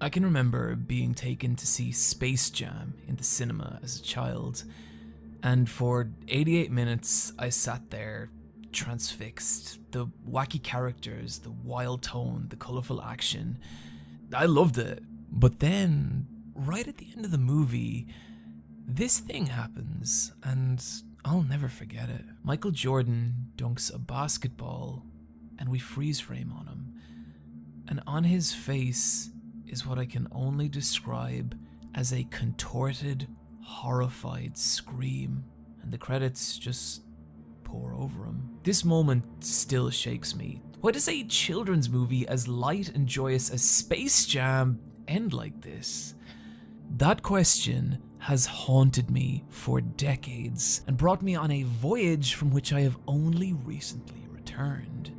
I can remember being taken to see Space Jam in the cinema as a child, and for 88 minutes I sat there transfixed. The wacky characters, the wild tone, the colourful action. I loved it. But then, right at the end of the movie, this thing happens, and I'll never forget it. Michael Jordan dunks a basketball, and we freeze frame on him. And on his face is what I can only describe as a contorted, horrified scream, and the credits just pour over him. This moment still shakes me. Why does a children's movie as light and joyous as Space Jam end like this? That question has haunted me for decades and brought me on a voyage from which I have only recently returned.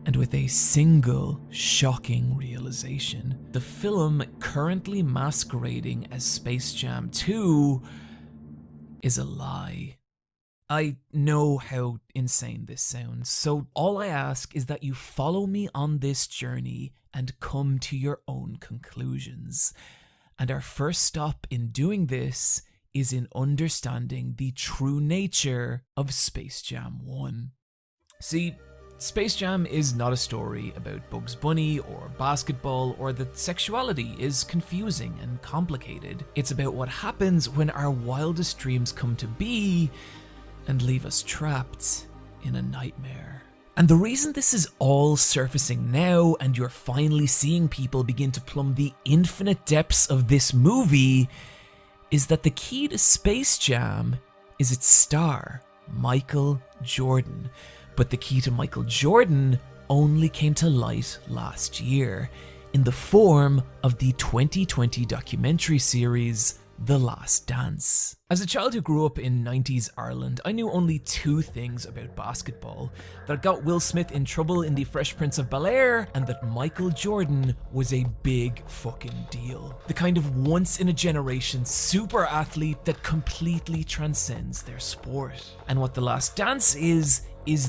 And with a single shocking realization, the film currently masquerading as Space Jam 2 is a lie. I know how insane this sounds, so all I ask is that you follow me on this journey and come to your own conclusions. And our first stop in doing this is in understanding the true nature of Space Jam 1. See, Space Jam is not a story about Bugs Bunny or basketball, or that sexuality is confusing and complicated. It's about what happens when our wildest dreams come to be and leave us trapped in a nightmare. And the reason this is all surfacing now and you're finally seeing people begin to plumb the infinite depths of this movie is that the key to Space Jam is its star, Michael Jordan. But the key to Michael Jordan only came to light last year in the form of the 2020 documentary series The Last Dance. As a child who grew up in 90s Ireland, I knew only two things about basketball: that it got Will Smith in trouble in The Fresh Prince of Bel-Air, and that Michael Jordan was a big fucking deal. The kind of once-in-a-generation super athlete that completely transcends their sport. And what The Last Dance is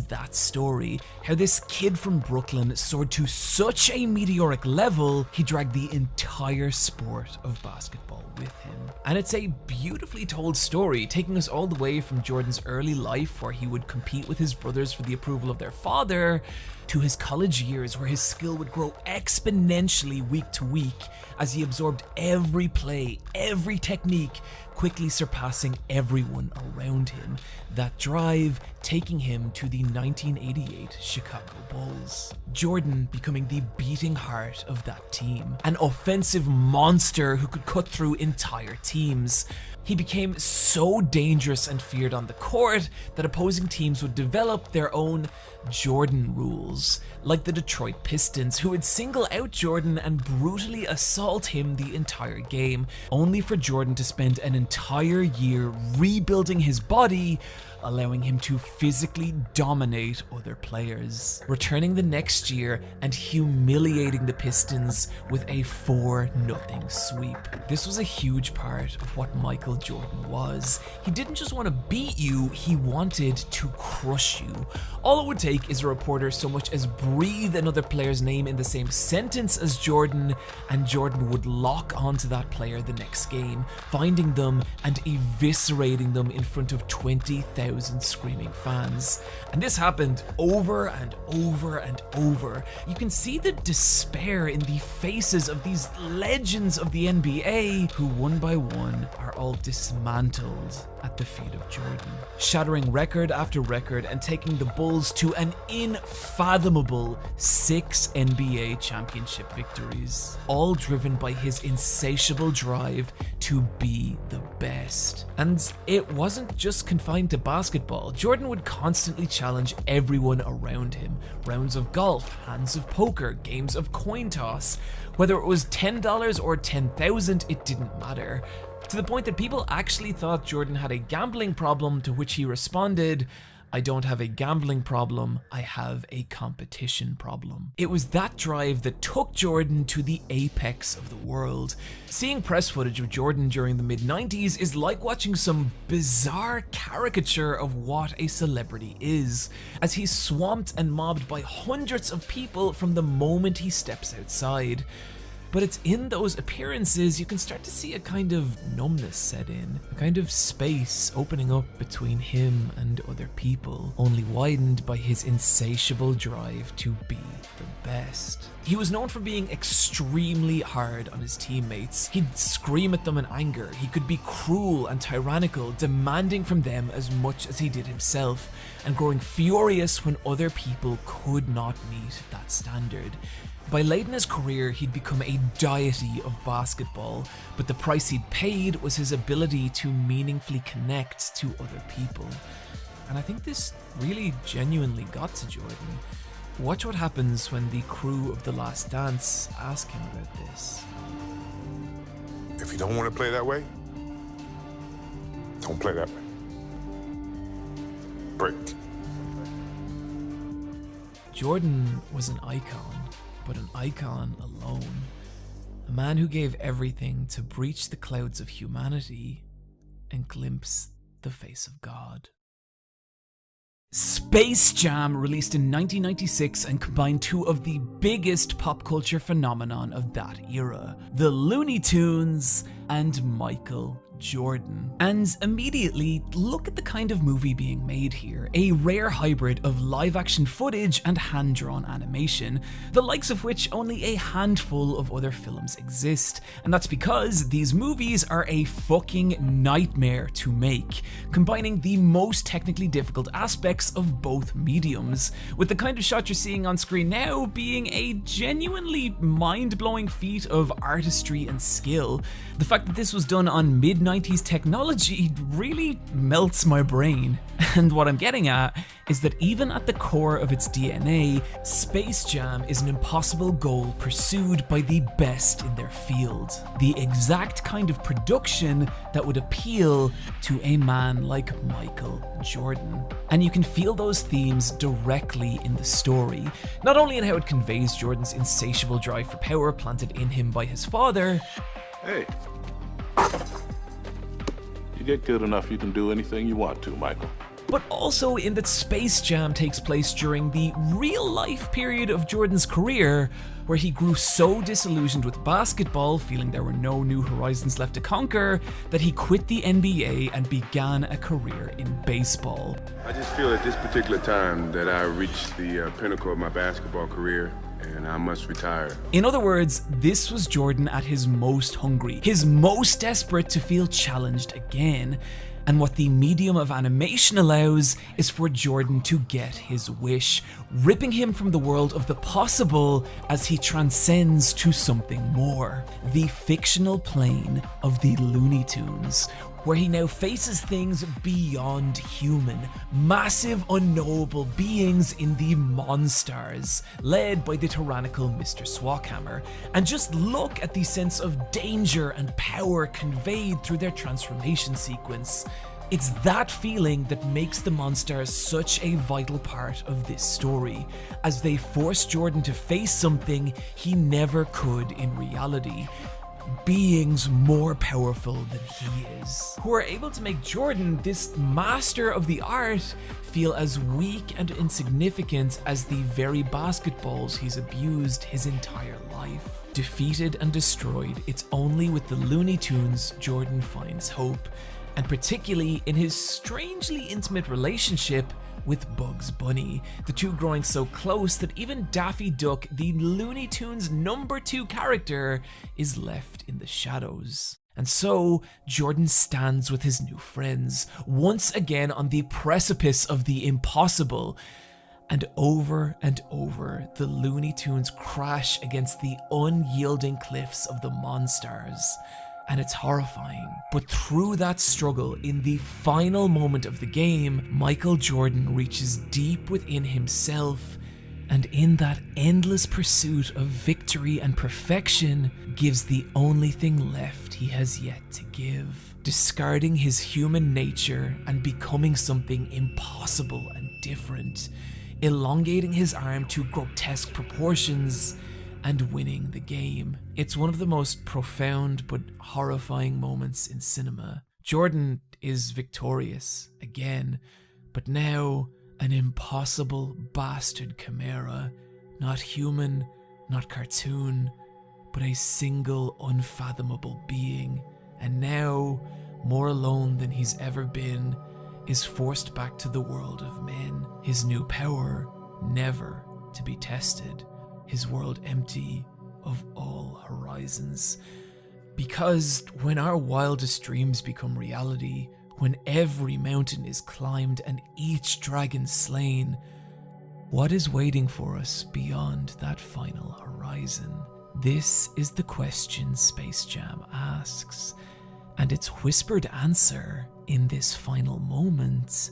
that story. How this kid from Brooklyn soared to such a meteoric level, he dragged the entire sport of basketball with him. And it's a beautifully told story, taking us all the way from Jordan's early life, where he would compete with his brothers for the approval of their father, to his college years, where his skill would grow exponentially week to week as he absorbed every play, every technique, quickly surpassing everyone around him. That drive taking him to the 1988 Chicago Bulls. Jordan becoming the beating heart of that team, an offensive monster who could cut through entire teams. He became so dangerous and feared on the court that opposing teams would develop their own Jordan rules, like the Detroit Pistons, who would single out Jordan and brutally assault him the entire game, only for Jordan to spend an entire year rebuilding his body, allowing him to physically dominate other players, returning the next year and humiliating the Pistons with a 4-0 sweep. This was a huge part of what Michael Jordan was. He didn't just want to beat you, he wanted to crush you. All it would take is a reporter so much as breathe another player's name in the same sentence as Jordan, and Jordan would lock onto that player the next game, finding them and eviscerating them in front of 20,000 screaming fans. And this happened over and over and over. You can see the despair in the faces of these legends of the NBA, who one by one are all dismantled at the feet of Jordan, shattering record after record and taking the Bulls to an unfathomable 6 NBA championship victories, all driven by his insatiable drive to be the best. And it wasn't just confined to basketball. Jordan would constantly challenge everyone around him. Rounds of golf, hands of poker, games of coin toss. Whether it was $10 or 10,000, it didn't matter. To the point that people actually thought Jordan had a gambling problem, to which he responded, "I don't have a gambling problem, I have a competition problem." It was that drive that took Jordan to the apex of the world. Seeing press footage of Jordan during the mid-90s is like watching some bizarre caricature of what a celebrity is, as he's swamped and mobbed by hundreds of people from the moment he steps outside. But it's in those appearances you can start to see a kind of numbness set in, a kind of space opening up between him and other people, only widened by his insatiable drive to be the best. He was known for being extremely hard on his teammates. He'd scream at them in anger. He could be cruel and tyrannical, demanding from them as much as he did himself, and growing furious when other people could not meet that standard. By late in his career, he'd become a deity of basketball, but the price he'd paid was his ability to meaningfully connect to other people. And I think this really genuinely got to Jordan. Watch what happens when the crew of The Last Dance ask him about this. If you don't want to play that way, don't play that way. Break. Jordan was an icon, but an icon alone. A man who gave everything to breach the clouds of humanity and glimpse the face of God. Space Jam released in 1996 and combined two of the biggest pop culture phenomenon of that era, the Looney Tunes and Michael Jordan. And immediately, look at the kind of movie being made here, a rare hybrid of live action footage and hand-drawn animation, the likes of which only a handful of other films exist. And that's because these movies are a fucking nightmare to make, combining the most technically difficult aspects of both mediums, with the kind of shot you're seeing on screen now being a genuinely mind-blowing feat of artistry and skill. The fact that this was done on mid-90s technology really melts my brain. And what I'm getting at is that even at the core of its DNA, Space Jam is an impossible goal pursued by the best in their field. The exact kind of production that would appeal to a man like Michael Jordan. And you can feel those themes directly in the story, not only in how it conveys Jordan's insatiable drive for power planted in him by his father. Hey. You get good enough, you can do anything you want to, Michael. But also in that Space Jam takes place during the real-life period of Jordan's career, where he grew so disillusioned with basketball, feeling there were no new horizons left to conquer, that he quit the NBA and began a career in baseball. I just feel at this particular time that I reached the pinnacle of my basketball career, and I must retire. In other words, this was Jordan at his most hungry, his most desperate to feel challenged again. And what the medium of animation allows is for Jordan to get his wish, ripping him from the world of the possible as he transcends to something more. The fictional plane of the Looney Tunes, where he now faces things beyond human, massive unknowable beings in the Monstars, led by the tyrannical Mr. Swackhammer. And just look at the sense of danger and power conveyed through their transformation sequence. It's that feeling that makes the Monstars such a vital part of this story, as they force Jordan to face something he never could in reality. Beings more powerful than he is, who are able to make Jordan, this master of the art, feel as weak and insignificant as the very basketballs he's abused his entire life. Defeated and destroyed, it's only with the Looney Tunes Jordan finds hope, and particularly in his strangely intimate relationship with Bugs Bunny, the two growing so close that even Daffy Duck, the Looney Tunes' #2 character, is left in the shadows. And so, Jordan stands with his new friends, once again on the precipice of the impossible. And over, the Looney Tunes crash against the unyielding cliffs of the Monstars. And it's horrifying. But through that struggle, in the final moment of the game, Michael Jordan reaches deep within himself, and in that endless pursuit of victory and perfection, gives the only thing left he has yet to give, discarding his human nature and becoming something impossible and different, elongating his arm to grotesque proportions, and winning the game. It's one of the most profound but horrifying moments in cinema. Jordan is victorious again, but now an impossible bastard chimera, not human, not cartoon, but a single unfathomable being, and now, more alone than he's ever been, is forced back to the world of men, his new power never to be tested, his world empty of all horizons. Because when our wildest dreams become reality, when every mountain is climbed and each dragon slain, what is waiting for us beyond that final horizon? This is the question Space Jam asks, and its whispered answer in this final moment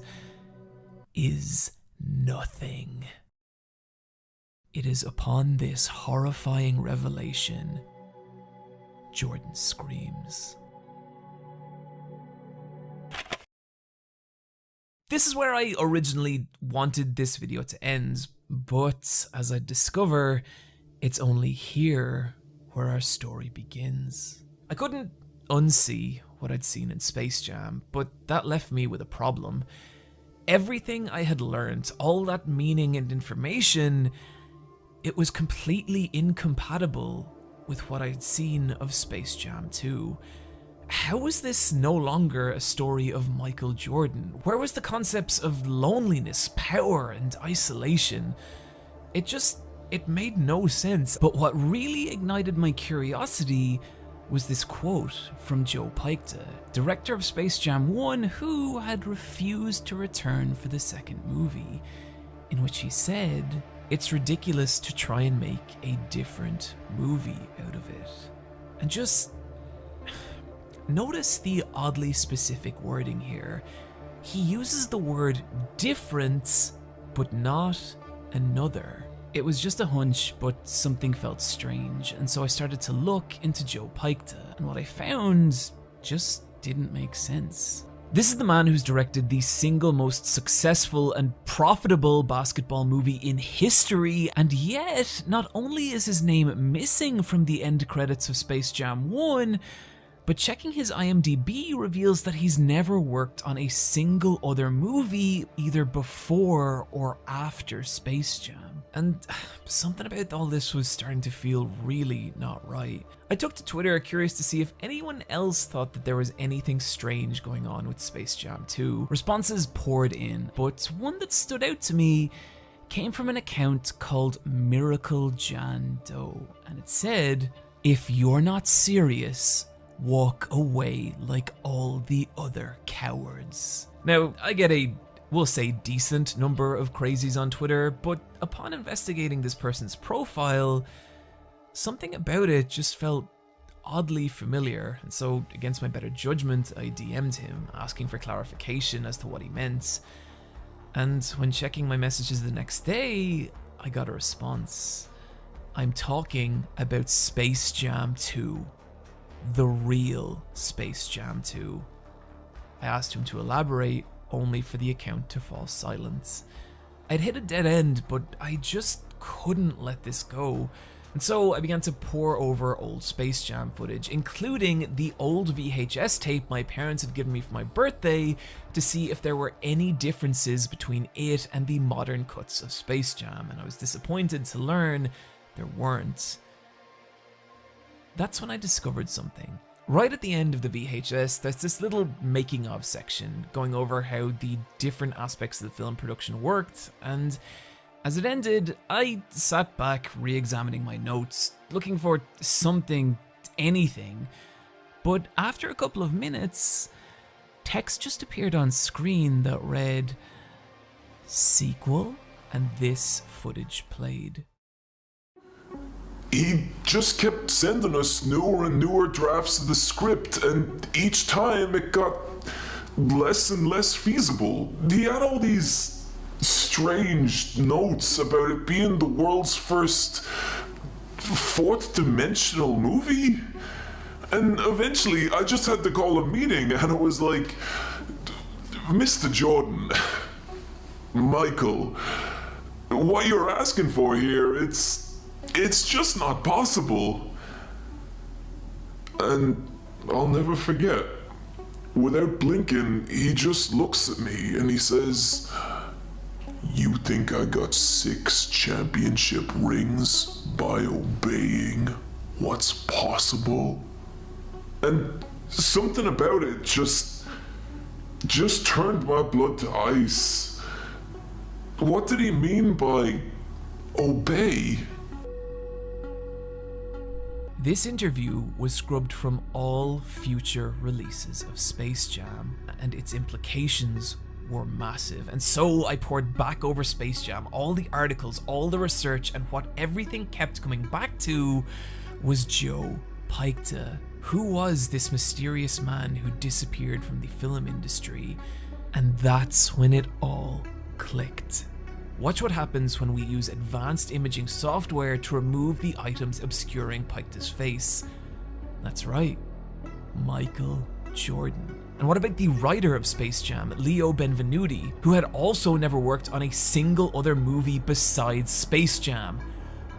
is nothing. It is upon this horrifying revelation Jordan screams. This is where I originally wanted this video to end, but as I discover, it's only here where our story begins. I couldn't unsee what I'd seen in Space Jam, but that left me with a problem. Everything I had learned, all that meaning and information, it was completely incompatible with what I'd seen of Space Jam 2. How was this no longer a story of Michael Jordan? Where was the concepts of loneliness, power, and isolation? It made no sense. But what really ignited my curiosity was this quote from Joe Pytka, director of Space Jam 1, who had refused to return for the second movie, in which he said, "It's ridiculous to try and make a different movie out of it." And just notice the oddly specific wording here. He uses the word different, but not another. It was just a hunch, but something felt strange, and so I started to look into Joe Pytka, and what I found just didn't make sense. This is the man who's directed the single most successful and profitable basketball movie in history, and yet, not only is his name missing from the end credits of Space Jam 1, but checking his IMDb reveals that he's never worked on a single other movie either before or after Space Jam. And something about all this was starting to feel really not right. I took to Twitter curious to see if anyone else thought that there was anything strange going on with Space Jam 2. Responses poured in, but one that stood out to me came from an account called Miracle Jan Doe, and it said, "If you're not serious, walk away like all the other cowards." Now, I get a, we'll say, decent number of crazies on Twitter, but upon investigating this person's profile, something about it just felt oddly familiar, and so against my better judgment, I DM'd him, asking for clarification as to what he meant. And when checking my messages the next day, I got a response. "I'm talking about Space Jam 2. The real Space Jam 2. I asked him to elaborate, only for the account to fall silent. I'd hit a dead end, but I just couldn't let this go. And so I began to pore over old Space Jam footage, including the old VHS tape my parents had given me for my birthday, to see if there were any differences between it and the modern cuts of Space Jam, and I was disappointed to learn there weren't. That's when I discovered something. Right at the end of the VHS, there's this little making of section going over how the different aspects of the film production worked, and as it ended, I sat back re-examining my notes, looking for something, anything, but after a couple of minutes, text just appeared on screen that read, "Sequel," and this footage played. He just kept sending us newer and newer drafts of the script, and each time it got less and less feasible. He had all these strange notes about it being the world's first fourth-dimensional movie. And eventually, I just had to call a meeting, and it was like, "Mr. Jordan, Michael, what you're asking for here, it's just not possible." And I'll never forget. Without blinking, he just looks at me and he says, "You think I got 6 championship rings by obeying what's possible. And something about it just turned my blood to ice. What did he mean by obey? This interview was scrubbed from all future releases of Space Jam, and its implications were massive. And so I poured back over Space Jam, all the articles, all the research, and what everything kept coming back to was Joe Pytka. Who was this mysterious man who disappeared from the film industry? And that's when it all clicked. Watch what happens when we use advanced imaging software to remove the items obscuring Pykta's face. That's right, Michael Jordan. And what about the writer of Space Jam, Leo Benvenuti, who had also never worked on a single other movie besides Space Jam?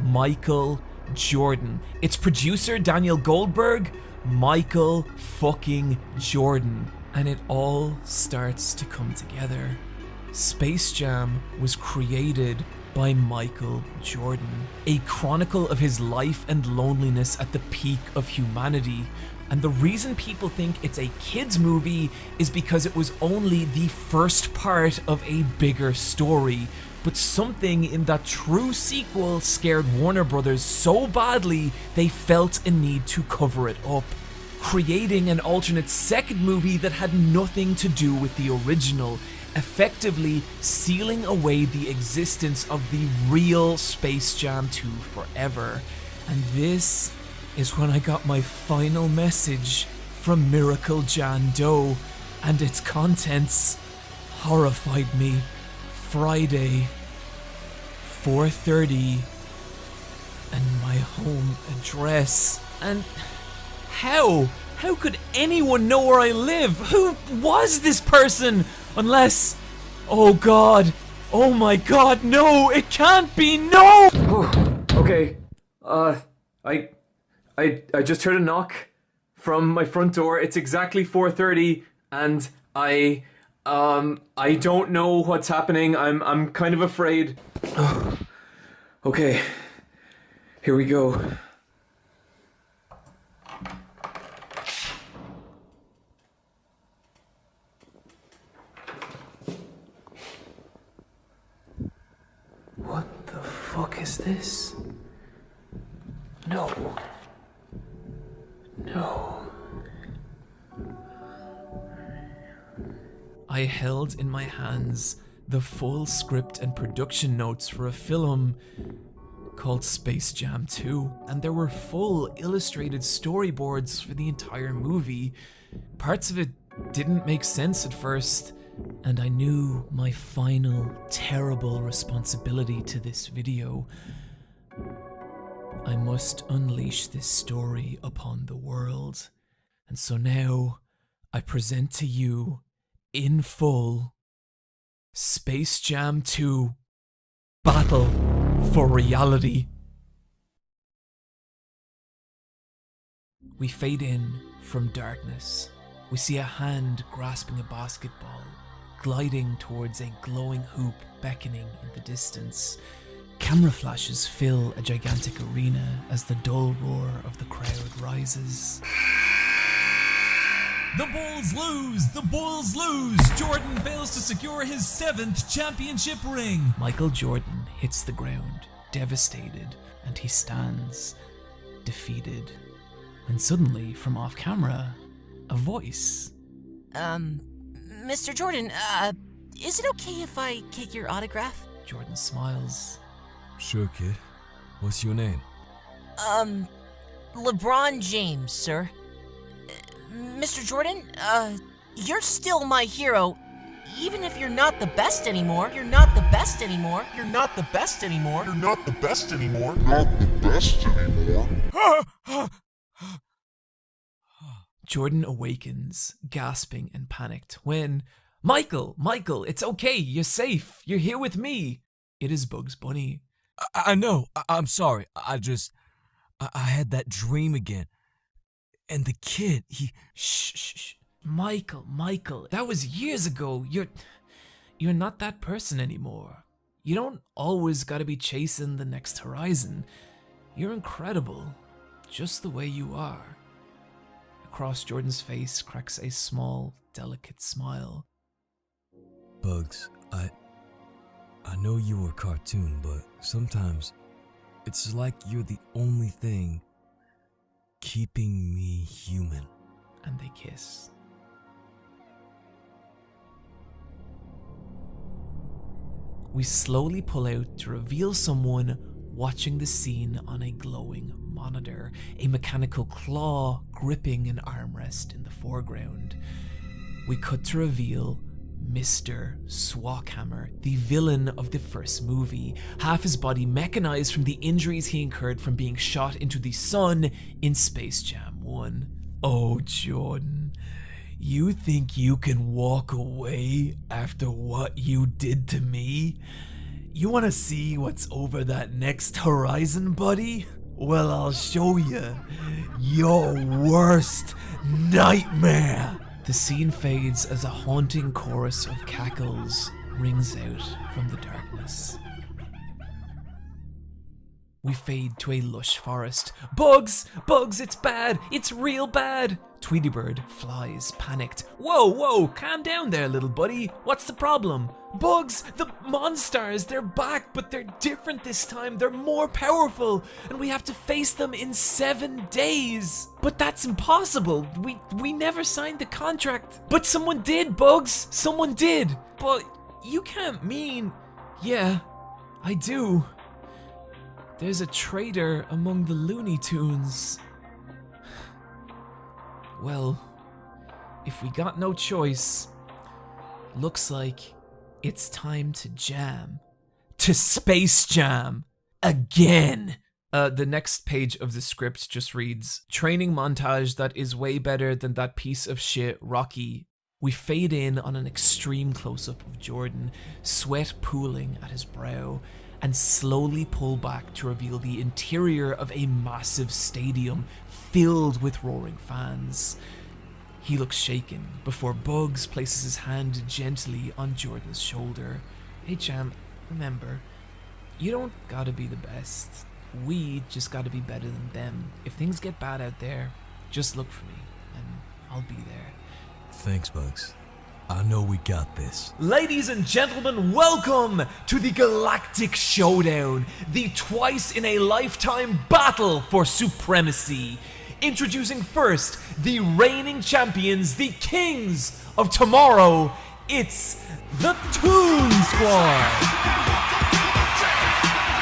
Michael Jordan. Its producer, Daniel Goldberg, Michael fucking Jordan. And it all starts to come together. Space Jam was created by Michael Jordan, a chronicle of his life and loneliness at the peak of humanity. And the reason people think it's a kids movie is because it was only the first part of a bigger story. But something in that true sequel scared Warner Brothers so badly they felt a need to cover it up, creating an alternate second movie that had nothing to do with the original, effectively sealing away the existence of the real Space Jam 2 forever. And this is when I got my final message from Miracle Jan Doe, and its contents horrified me. Friday, 4:30, and my home address. And how could anyone know where I live? Who was this person? Unless, oh God, oh my God, no, it can't be, no! Okay, I just heard a knock from my front door. It's exactly 4:30, and I don't know what's happening. I'm kind of afraid. Okay, here we go. What the fuck is this? No. No. I held in my hands the full script and production notes for a film called Space Jam 2, and there were full illustrated storyboards for the entire movie. Parts of it didn't make sense at first, and I knew my final terrible responsibility to this video. I must unleash this story upon the world. And so now I present to you, in full, Space Jam 2: Battle for Reality. We fade in from darkness. We see a hand grasping a basketball, gliding towards a glowing hoop beckoning in the distance. Camera flashes fill a gigantic arena as the dull roar of the crowd rises. The Bulls lose! The Bulls lose! Jordan fails to secure his 7th championship ring! Michael Jordan hits the ground, devastated, and he stands, defeated. When suddenly, from off camera, a voice. Mr. Jordan, is it okay if I get your autograph? Jordan smiles. Sure, kid. What's your name? LeBron James, sir. Mr. Jordan, you're still my hero. Even if you're not the best anymore, you're not the best anymore, you're not the best anymore, you're not the best anymore, not the best anymore. Jordan awakens, gasping and panicked, when, Michael, it's okay, you're safe, you're here with me. It is Bugs Bunny. I know. I'm sorry. I had that dream again. And the kid, he... Shh. Michael, that was years ago. You're not that person anymore. You don't always gotta be chasing the next horizon. You're incredible. just the way you are. Across Jordan's face cracks a small, delicate smile. Bugs, I know you're a cartoon, but sometimes it's like you're the only thing keeping me human. And they kiss. We slowly pull out to reveal someone watching the scene on a glowing monitor, a mechanical claw gripping an armrest in the foreground. We cut to reveal Mr. Swackhammer, the villain of the first movie, half his body mechanized from the injuries he incurred from being shot into the sun in Space Jam 1. Oh, Jordan, you think you can walk away after what you did to me? You want to see what's over that next horizon, buddy? Well, I'll show you your worst nightmare. The scene fades as a haunting chorus of cackles rings out from the darkness. We fade to a lush forest. Bugs! Bugs, it's bad! It's real bad! Tweedybird flies, panicked. Whoa, calm down there, little buddy. What's the problem? Bugs, the monsters, they're back, but they're different this time. They're more powerful, and we have to face them in 7 days. But that's impossible. We never signed the contract. But someone did, Bugs. Someone did. But you can't mean... Yeah, I do. There's a traitor among the Looney Tunes. Well, if we got no choice, looks like it's time to jam. To Space Jam. Again! The next page of the script just reads, training montage that is way better than that piece of shit Rocky. We fade in on an extreme close-up of Jordan, sweat pooling at his brow, and slowly pull back to reveal the interior of a massive stadium filled with roaring fans. He looks shaken before Bugs places his hand gently on Jordan's shoulder. Hey Jam, remember, you don't gotta be the best. We just gotta be better than them. If things get bad out there, just look for me, and I'll be there. Thanks, Bugs. I know we got this. Ladies and gentlemen, welcome to the Galactic Showdown, the twice-in-a-lifetime battle for supremacy. Introducing first, the reigning champions, the kings of tomorrow, it's the Toon Squad.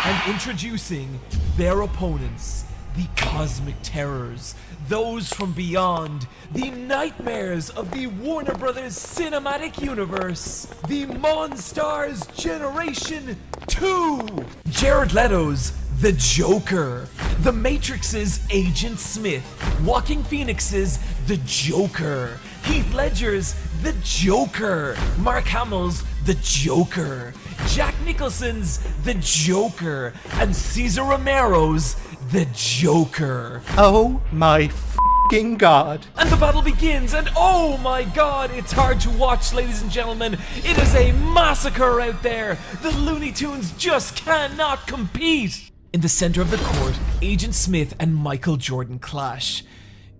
And introducing their opponents, the Cosmic Terrors, those from beyond, the nightmares of the Warner Brothers Cinematic Universe, the Monstars Generation 2, Jared Leto's The Joker, The Matrix's Agent Smith, Joaquin Phoenix's The Joker, Heath Ledger's The Joker, Mark Hamill's The Joker, Jack Nicholson's The Joker, and Cesar Romero's The Joker. Oh my f***ing god. And the battle begins, and oh my god, it's hard to watch, ladies and gentlemen. It is a massacre out there. The Looney Tunes just cannot compete. In the center of the court, Agent Smith and Michael Jordan clash.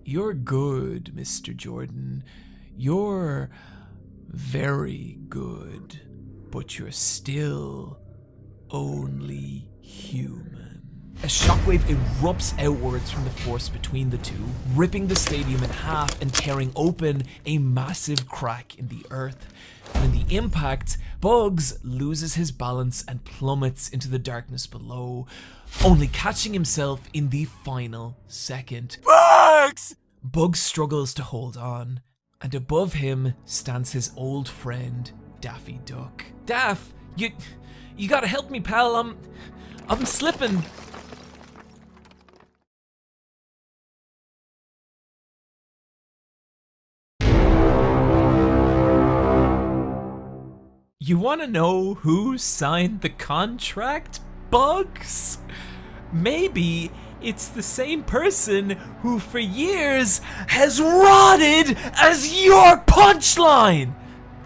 You're good, Mr. Jordan. You're very good, but you're still only human. A shockwave erupts outwards from the force between the two, ripping the stadium in half and tearing open a massive crack in the earth. And in the impact, Bugs loses his balance and plummets into the darkness below, only catching himself in the final second. Bugs! Bugs struggles to hold on, and above him stands his old friend, Daffy Duck. Daff, you gotta help me, pal. I'm slipping. You wanna know who signed the contract, Bugs? Maybe it's the same person who for years has rotted as your punchline!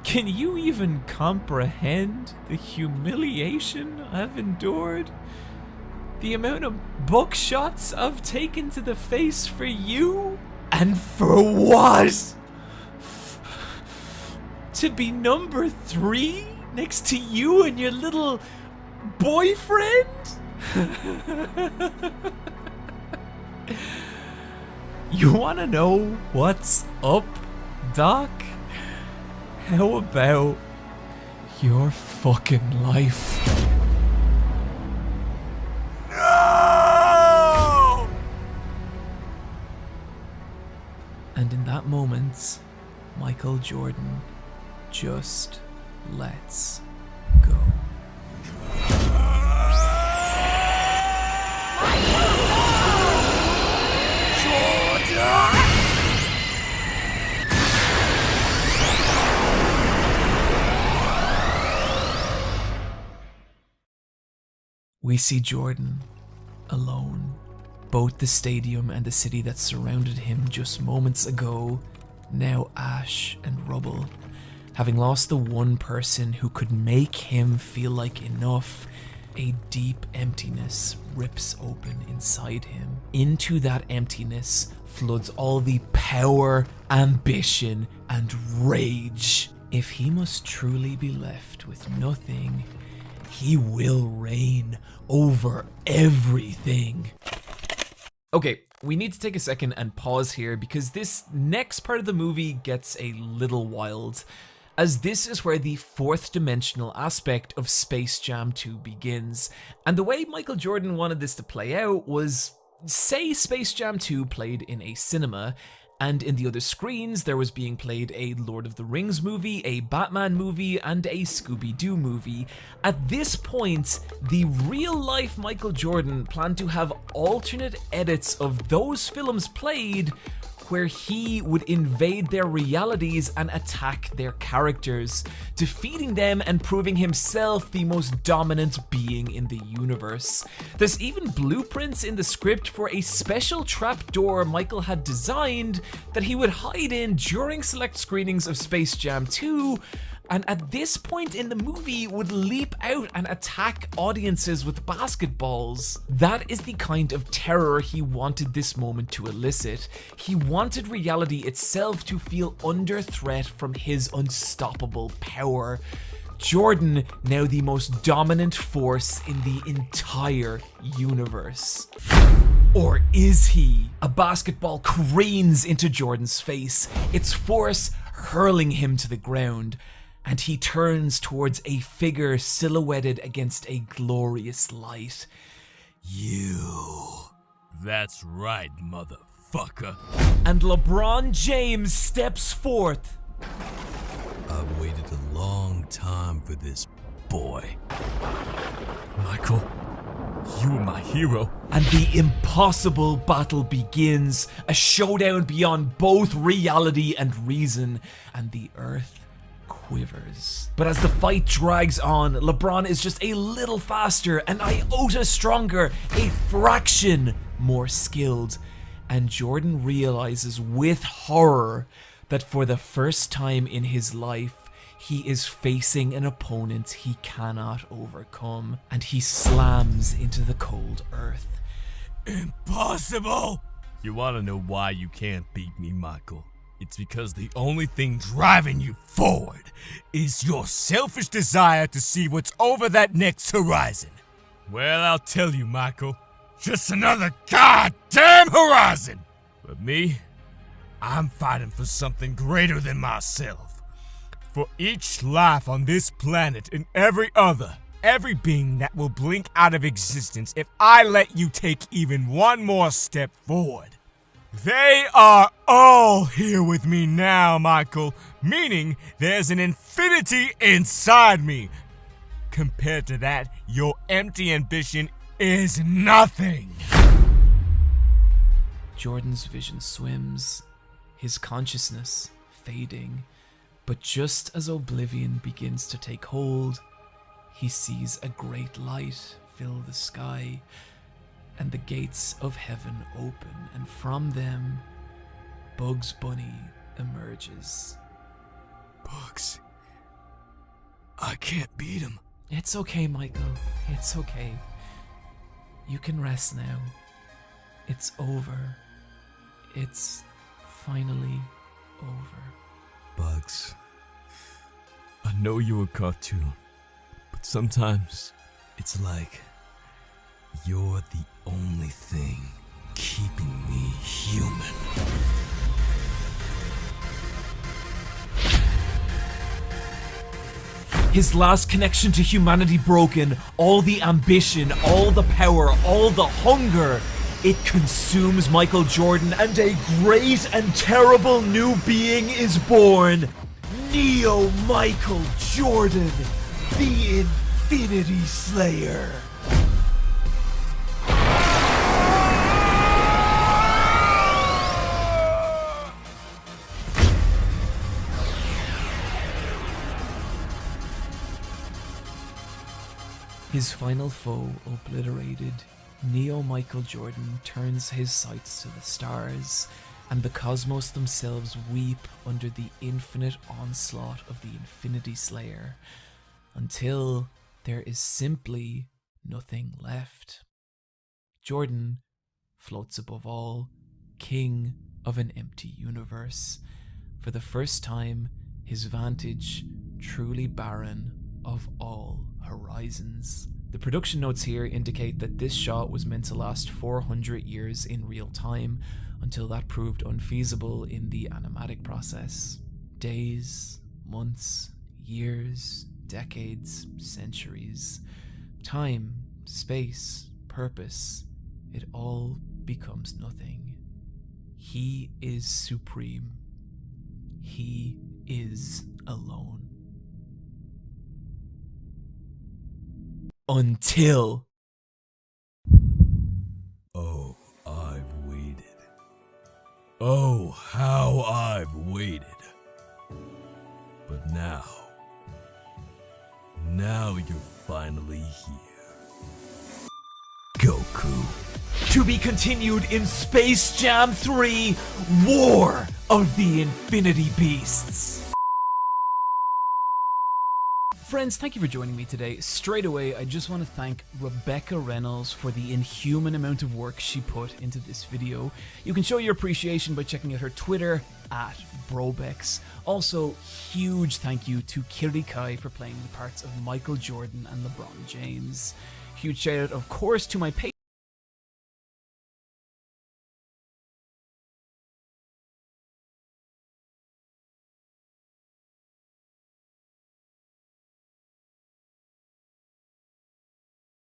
Can you even comprehend the humiliation I've endured? The amount of buckshots I've taken to the face for you? And for what? To be number 3 next to you and your little boyfriend? You wanna know what's up, Doc? How about your fucking life? No! And in that moment, Michael Jordan just lets go. We see Jordan alone. Both the stadium and the city that surrounded him just moments ago, now ash and rubble. Having lost the one person who could make him feel like enough, a deep emptiness rips open inside him. Into that emptiness floods all the power, ambition, and rage. If he must truly be left with nothing, he will reign over everything. Okay, we need to take a second and pause here because this next part of the movie gets a little wild, as this is where the fourth dimensional aspect of Space Jam 2 begins. And the way Michael Jordan wanted this to play out was, say Space Jam 2 played in a cinema, and in the other screens there was being played a Lord of the Rings movie, a Batman movie, and a Scooby-Doo movie. At this point, the real-life Michael Jordan planned to have alternate edits of those films played where he would invade their realities and attack their characters, defeating them and proving himself the most dominant being in the universe. There's even blueprints in the script for a special trapdoor Michael had designed that he would hide in during select screenings of Space Jam 2, and at this point in the movie would leap out and attack audiences with basketballs. That is the kind of terror he wanted this moment to elicit. He wanted reality itself to feel under threat from his unstoppable power. Jordan, now the most dominant force in the entire universe. Or is he? A basketball careens into Jordan's face, its force hurling him to the ground, and he turns towards a figure silhouetted against a glorious light. You. That's right, motherfucker. And LeBron James steps forth. I've waited a long time for this, boy. Michael, you are my hero. And the impossible battle begins, a showdown beyond both reality and reason, and the earth quivers. But as the fight drags on, LeBron is just a little faster, an iota stronger, a fraction more skilled, and Jordan realizes with horror that for the first time in his life, he is facing an opponent he cannot overcome, and he slams into the cold earth. Impossible! You wanna know why you can't beat me, Michael? It's because the only thing driving you forward is your selfish desire to see what's over that next horizon. Well, I'll tell you, Michael. Just another goddamn horizon! But me, I'm fighting for something greater than myself. For each life on this planet and every other, every being that will blink out of existence if I let you take even one more step forward. They are all here with me now, Michael, meaning there's an infinity inside me. Compared to that, your empty ambition is nothing. Jordan's vision swims, his consciousness fading, but just as oblivion begins to take hold, he sees a great light fill the sky, and the gates of heaven open, and from them, Bugs Bunny emerges. Bugs, I can't beat him. It's okay, Michael. It's okay. You can rest now. It's over. It's finally over. Bugs, I know you're a cartoon, but sometimes it's like you're the only thing keeping me human. His last connection to humanity broken, all the ambition, all the power, all the hunger. It consumes Michael Jordan, and a great and terrible new being is born. Neo Michael Jordan, the Infinity Slayer. His final foe obliterated, Neo Michael Jordan turns his sights to the stars, and the cosmos themselves weep under the infinite onslaught of the Infinity Slayer, until there is simply nothing left. Jordan floats above all, king of an empty universe, for the first time his vantage truly barren of all horizons. The production notes here indicate that this shot was meant to last 400 years in real time, until that proved unfeasible in the animatic process. Days, months, years, decades, centuries. Time, space, purpose, it all becomes nothing. He is supreme. He is alone. Until... Oh, I've waited. Oh, how I've waited. But now you're finally here. Goku. To be continued in Space Jam 3: War of the Infinity Beasts. Friends, thank you for joining me today. Straight away, I just want to thank Rebecca Reynolds for the inhuman amount of work she put into this video. You can show your appreciation by checking out her Twitter @Brobex. Also, huge thank you to Kiri Kai for playing the parts of Michael Jordan and LeBron James. Huge shout out, of course, to my